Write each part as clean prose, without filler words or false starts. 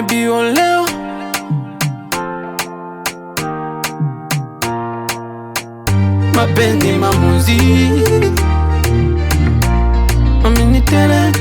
baby oleo. Mapenzi mamuzi amini tere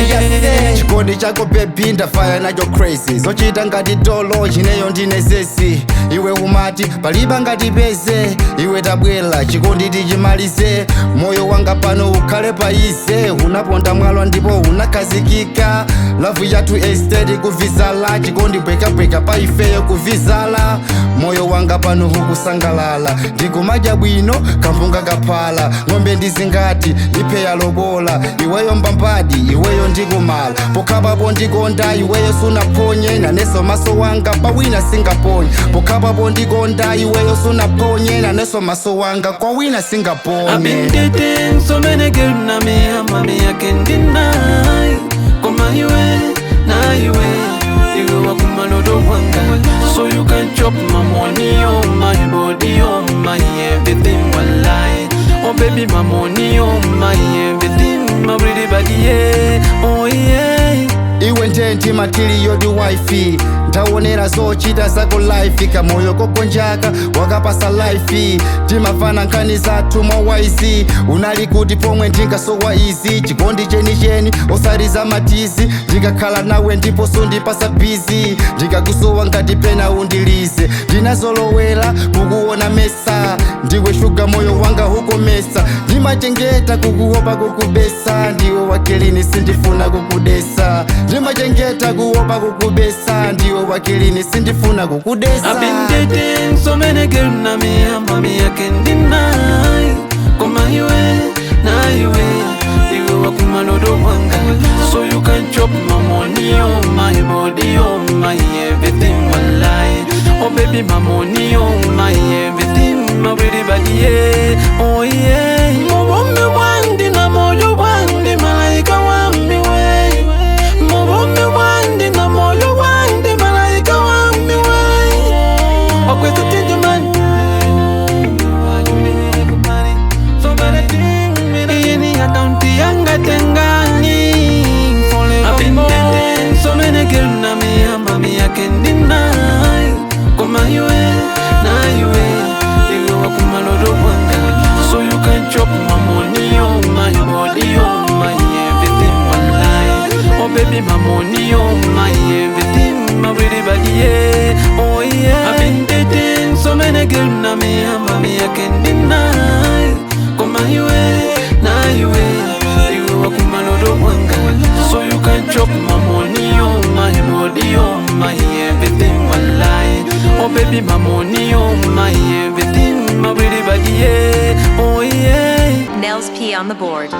yeah. Chikondi chako baby ndafaya nacho crazy. Zochita ngati dolo chineyo ndine zesi. Iwe umati paliba ngati peze. Iwe tabwela chikondi tichimalize. Moyo wanga pano ukhale paize. Unaponda mwalwa ndipo unakazikika. Love yathu estate kuvizala. Chikondi bweka pa ifeyo kuvizala. Moyo wanga pano hukusangalala. Ndikumadya bwino kampunga kaphala. Ng'ombe ndizingati ipeya lobola. Iweyo mbambadi iweyo ndikumala. Pokabapo ndikonda iweyo sunaponye. Naneso maso wanga pawina singaponye. Pokabapo ndikonda iweyo sunaponye. Naneso maso wanga kwa wina singaponye. I've been dating so many girls na me I can't deny. Koma iwe na iwe iwe wakuma Loto wanga. So you can chop my money on my body on my everything wallahi. Oh baby my money on my everything my pretty body yeah. Oh yeah. Iwe ntenti matiliyo di wifi. Ntawonera zochita zako life. Kamoyo kokonjaka wakapasa life. Timafana nkhani zathu mwawaisi. Unali kuti pomwe ndingasowa izi. Chikondi cheni osariza matizi. Ndikakhala nawe ndipo sundipasa busy. Ndikakusowa ngati pena undilize. Ndinazolowera kukuona mesa. Ndiwe shuga moyo wanga huko mesa. Ndimachengeta kukuopa kukubesa. Ndiwe wakilini sindifuna kukudesa. Ndimachengeta kuopa kukubesa. Ndiwe wakilini sindifuna kukudesa. I've been dating so many girls na me I can't deny. Koma iwe na iwe iwe wakuma Loto wanga. So you can chop my money on my body on my everything wallahi. Oh baby my money on my everything my pretty body yeah. Oh yeah. Mobombe wandi na moyo wandi malaika wami we. Mobombe wandi na moyo wandi malaika wami we. Okwese tinje man. So many things yeni akaunti yanga tengani. I've been dating so many girls na me I can't deny. Koma iwe na iwe iwe wakuma Loto wanga. So you can chop my money on my body on my everything wallahi. Oh baby my money on my everything my pretty body yeah. Oh yeah. I've been dating so many girls na me I can't deny. Koma iwe na iwe iwe wakuma Loto wanga. So you can chop my money on my body on my everything wallahi. Oh baby my money on my everything my pretty body yeah. Oh yeah. Nels P on the board.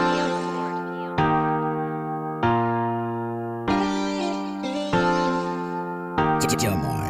Come on.